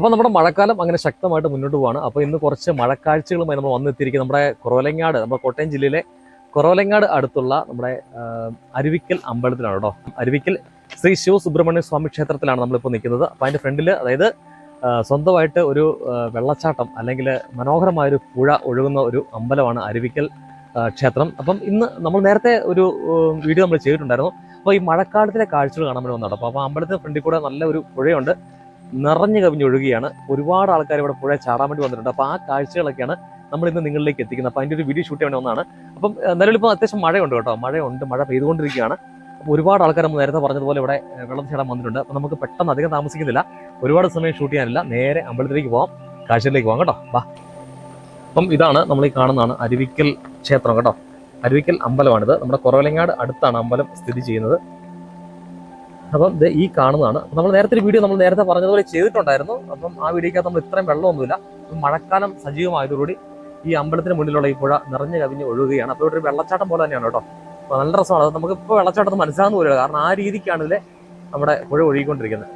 അപ്പോൾ നമ്മുടെ മഴക്കാലം അങ്ങനെ ശക്തമായിട്ട് മുന്നോട്ട് പോവാണ്. അപ്പോൾ ഇന്ന് കുറച്ച് മഴക്കാഴ്ചകളുമായി നമ്മൾ വന്നെത്തിയിരിക്കുന്നത് നമ്മുടെ കുറവലങ്ങാട്, നമ്മുടെ കോട്ടയം ജില്ലയിലെ കുറവലങ്ങാട് അടുത്തുള്ള നമ്മുടെ അരുവിക്കൽ അമ്പലത്തിലാണ് കേട്ടോ. അരുവിക്കൽ ശ്രീ ശിവ സുബ്രഹ്മണ്യ സ്വാമി ക്ഷേത്രത്തിലാണ് നമ്മളിപ്പോൾ നിൽക്കുന്നത്. അപ്പോൾ അതിൻ്റെ ഫ്രണ്ടിൽ അതായത് സ്വന്തമായിട്ട് ഒരു വെള്ളച്ചാട്ടം അല്ലെങ്കിൽ മനോഹരമായൊരു പുഴ ഒഴുകുന്ന ഒരു അമ്പലമാണ് അരുവിക്കൽ ക്ഷേത്രം. അപ്പം ഇന്ന് നമ്മൾ നേരത്തെ ഒരു വീഡിയോ നമ്മൾ ചെയ്തിട്ടുണ്ടായിരുന്നു. അപ്പോൾ ഈ മഴക്കാലത്തിലെ കാഴ്ചകൾ കാണാൻ വേണ്ടി വന്നതാണ്. അപ്പോൾ അമ്പലത്തിന് ഫ്രണ്ടിൽ കൂടെ നല്ല ഒരു പുഴയുണ്ട്, നിറഞ്ഞു കവിഞ്ഞൊഴുകുകയാണ്. ഒരുപാട് ആൾക്കാർ ഇവിടെ പുഴ ചാടാൻ വേണ്ടി വന്നിട്ടുണ്ട്. അപ്പോൾ ആ കാഴ്ചകളൊക്കെയാണ് നമ്മൾ ഇന്ന് നിങ്ങളിലേക്ക് എത്തിക്കുന്നത്. അപ്പോൾ അതിൻ്റെ ഒരു വീഡിയോ ഷൂട്ട് ചെയ്യാൻ വേണ്ടി വന്നതാണ്. അപ്പം നിലവിലിപ്പോൾ അത്യാവശ്യം മഴയുണ്ട് കേട്ടോ, മഴ പെയ്തുകൊണ്ടിരിക്കുകയാണ്. അപ്പോൾ ഒരുപാട് ആൾക്കാർ നമ്മൾ നേരത്തെ പറഞ്ഞതുപോലെ ഇവിടെ വെള്ളം ചാടാൻ വന്നിട്ടുണ്ട്. അപ്പോൾ നമുക്ക് പെട്ടെന്ന് അധികം താമസിക്കുന്നില്ല, ഒരുപാട് സമയം ഷൂട്ട് ചെയ്യാനില്ല, നേരെ അമ്പലത്തിലേക്ക് പോകാം, കാഴ്ചയിലേക്ക് പോകാം കേട്ടോ. വാ. അപ്പം ഇതാണ് നമ്മൾ ഈ കാണുന്നതാണ് അരുവിക്കൽ ക്ഷേത്രം കേട്ടോ. അരുവിക്കൽ അമ്പലമാണിത്. നമ്മുടെ കുറവലങ്ങാട് അടുത്താണ് അമ്പലം സ്ഥിതി ചെയ്യുന്നത്. അപ്പം ഇത് ഈ കാണുന്നതാണ്. നമ്മൾ നേരത്തെ ഒരു വീഡിയോ നമ്മൾ നേരത്തെ പറഞ്ഞതുപോലെ ചെയ്തിട്ടുണ്ടായിരുന്നു. അപ്പം ആ വീഡിയോക്കകത്ത് നമ്മൾ ഇത്രയും വെള്ളമൊന്നുമില്ല. മഴക്കാലം സജീവമായതോടുകൂടി ഈ അമ്പലത്തിന് മുന്നിലുള്ള ഈ പുഴ നിറഞ്ഞു കവിഞ്ഞ് ഒഴുകുകയാണ്. അപ്പോൾ ഇവിടെ ഒരു വെള്ളച്ചാട്ടം പോലെ തന്നെയാണ് കേട്ടോ. അപ്പോൾ നല്ല രസമാണ്. അത് നമുക്കിപ്പോൾ വെള്ളച്ചാട്ടം മനസ്സിലാകുന്ന പോലെയാണ്, കാരണം ആ രീതിക്കാണ് ഇതിലെ നമ്മുടെ പുഴ ഒഴുകിക്കൊണ്ടിരിക്കുന്നത്.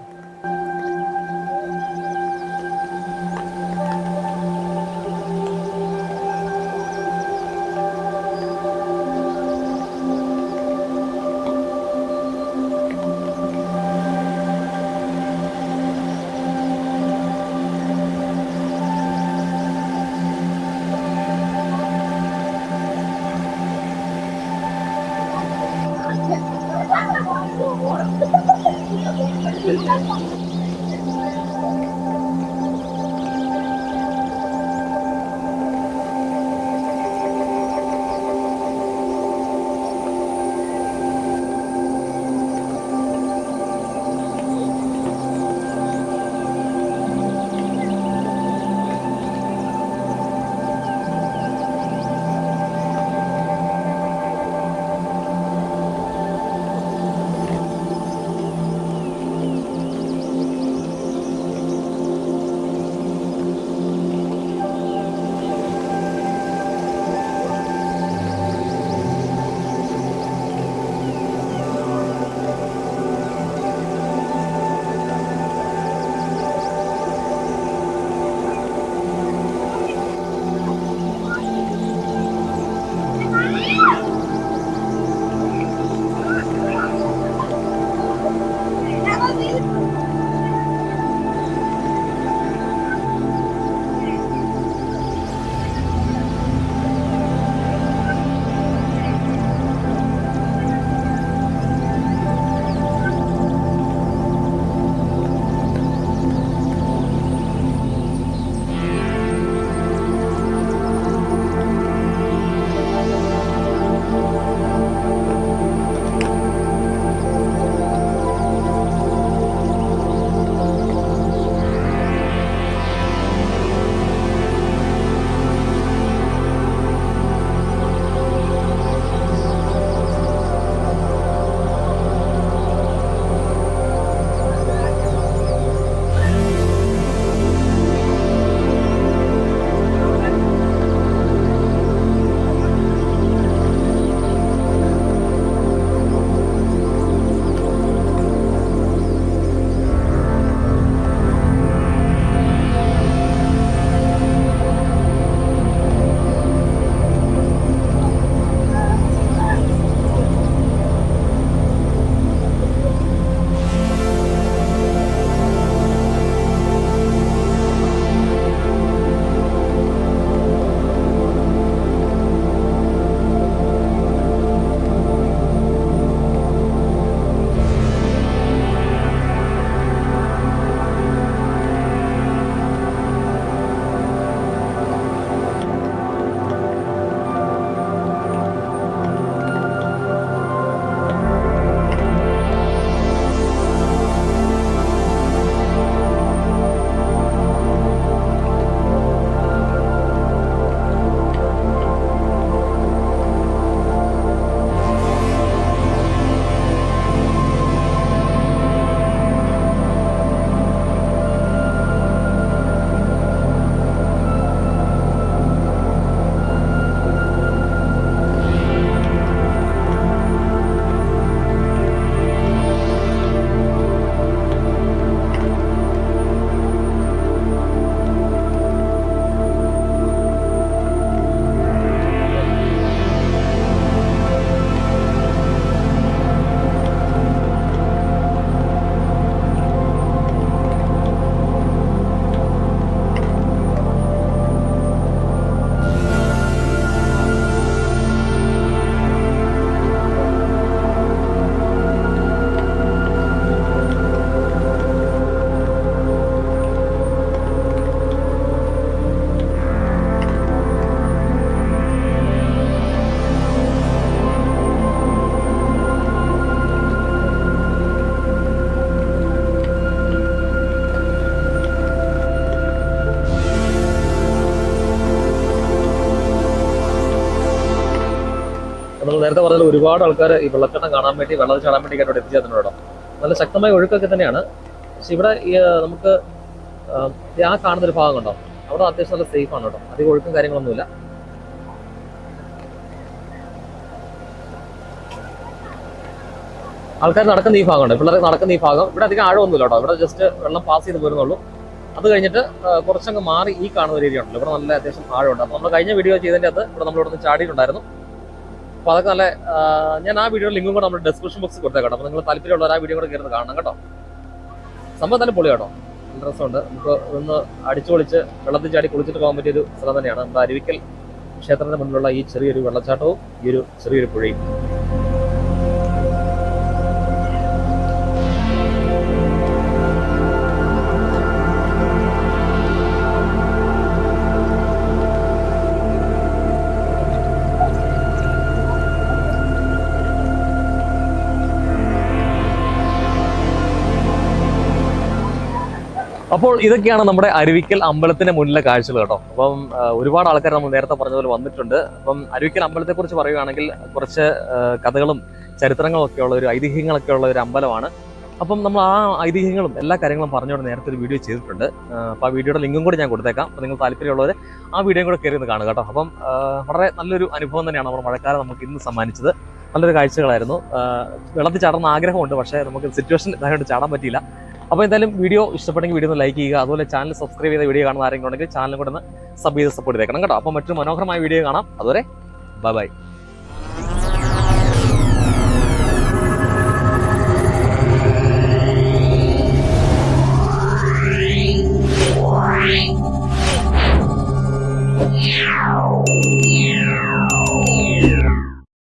നമ്മൾ നേരത്തെ പറഞ്ഞാൽ ഒരുപാട് ആൾക്കാർ ഈ വെള്ളച്ചാട്ടം കാണാൻ വേണ്ടി വെള്ളത്തിൽ ചാടാൻ വേണ്ടി ഇവിടെ എത്തിച്ചേർന്നിട്ടുണ്ട് കേട്ടോ. നല്ല ശക്തമായ ഒഴുക്കൊക്കെ തന്നെയാണ്. പക്ഷെ ഇവിടെ നമുക്ക് ആ കാണുന്നൊരു ഭാഗം കണ്ടോ, അവിടെ അത്യാവശ്യം നല്ല സേഫ് ആണ് കേട്ടോ. അധികം ഒഴുക്കും കാര്യങ്ങളൊന്നുമില്ല. ആൾക്കാർ നടക്കുന്ന ഈ ഭാഗമുണ്ട്, പിള്ളേർ നടക്കുന്ന ഈ ഭാഗം. ഇവിടെ അധികം ആഴമൊന്നുമില്ല കേട്ടോ. ഇവിടെ ജസ്റ്റ് വെള്ളം പാസ് ചെയ്ത് പോരുന്നുള്ളൂ. അത് കഴിഞ്ഞിട്ട് കുറച്ചങ്ങ് മാറി ഈ കാണുന്ന ഒരു ഏരിയ ഉണ്ടല്ലോ, ഇവിടെ നല്ല അത്യാവശ്യം ആഴമുണ്ട്. അപ്പോൾ നമ്മൾ കഴിഞ്ഞ വീഡിയോ ചെയ്തതിൻ്റെ അകത്ത് ഇവിടെ നമ്മളിവിടെ നിന്ന് ചാടിയിട്ടുണ്ടായിരുന്നു. അപ്പോൾ അതൊക്കെ നല്ല ഞാൻ ആ വീഡിയോ ലിങ്കും കൂടെ നമ്മുടെ ഡിസ്ക്രിപ്ഷൻ ബോക്സിൽ കൊടുത്തേക്കാം. അപ്പോൾ നിങ്ങൾ താല്പര്യമുള്ളവർ ആ വീഡിയോ കൂടെ കയറുന്നത് കാണണം കേട്ടോ. സംഭവം തന്നെ പൊളി കേട്ടോ, നല്ല രസമുണ്ട്. നമുക്ക് ഒന്ന് അടിച്ചു പൊളിച്ച് വെള്ളത്തിൽ ചാടി കുളിച്ചിട്ട് പോകാൻ പറ്റിയൊരു സ്ഥലം തന്നെയാണ് നമ്മുടെ അരുവിക്കൽ ക്ഷേത്രത്തിന് മുന്നിലുള്ള ഈ ചെറിയൊരു വെള്ളച്ചാട്ടവും ഈ ഒരു ചെറിയൊരു പുഴയും. അപ്പോൾ ഇതൊക്കെയാണ് നമ്മുടെ അരുവിക്കൽ അമ്പലത്തിന്റെ മുന്നിലെ കാഴ്ചകൾ കേട്ടോ. അപ്പം ഒരുപാട് ആൾക്കാർ നമ്മൾ നേരത്തെ പറഞ്ഞതുപോലെ വന്നിട്ടുണ്ട്. അപ്പം അരുവിക്കൽ അമ്പലത്തെ കുറിച്ച് പറയുകയാണെങ്കിൽ കുറച്ച് കഥകളും ചരിത്രങ്ങളും ഒക്കെ ഉള്ള ഒരു ഐതിഹ്യങ്ങളൊക്കെ ഉള്ള ഒരു അമ്പലമാണ്. അപ്പം നമ്മൾ ആ ഐതിഹ്യങ്ങളും എല്ലാ കാര്യങ്ങളും പറഞ്ഞുകൊണ്ട് നേരത്തെ ഒരു വീഡിയോ ചെയ്തിട്ടുണ്ട്. അപ്പോൾ ആ വീഡിയോയുടെ ലിങ്കും കൂടി ഞാൻ കൊടുത്തേക്കാം. അപ്പോൾ നിങ്ങൾ താല്പര്യമുള്ളവർ ആ വീഡിയോയും കൂടെ കയറി ഒന്ന് കാണുക കേട്ടോ. അപ്പം വളരെ നല്ലൊരു അനുഭവം തന്നെയാണ് നമ്മുടെ മഴക്കാലം നമുക്ക് ഇന്ന് സമ്മാനിച്ചത്. നല്ലൊരു കാഴ്ചകളായിരുന്നു. വെള്ളത്തിൽ ചാടുന്ന ആഗ്രഹമുണ്ട്, പക്ഷേ നമുക്ക് സിറ്റുവേഷൻ ഇതായിട്ട് ചാടാൻ പറ്റിയില്ല. അപ്പോൾ എന്തായാലും വീഡിയോ ഇഷ്ടപ്പെട്ടെങ്കിൽ വീഡിയോ ഒന്ന് ലൈക്ക് ചെയ്യുക. അതുപോലെ ചാനൽ സബ്സ്ക്രൈബ് ചെയ്ത വീഡിയോ കാണുന്ന ആരെങ്കിലും ഉണ്ടെങ്കിൽ ചാനലും കൂടെ ഒന്ന് സബ് ചെയ്ത് സപ്പോർട്ട് ചെയ്തേക്കണം കേട്ടോ. അപ്പോൾ മറ്റൊരു മനോഹരമായ വീഡിയോ കാണാം. അതുവരെ ബൈ ബൈ.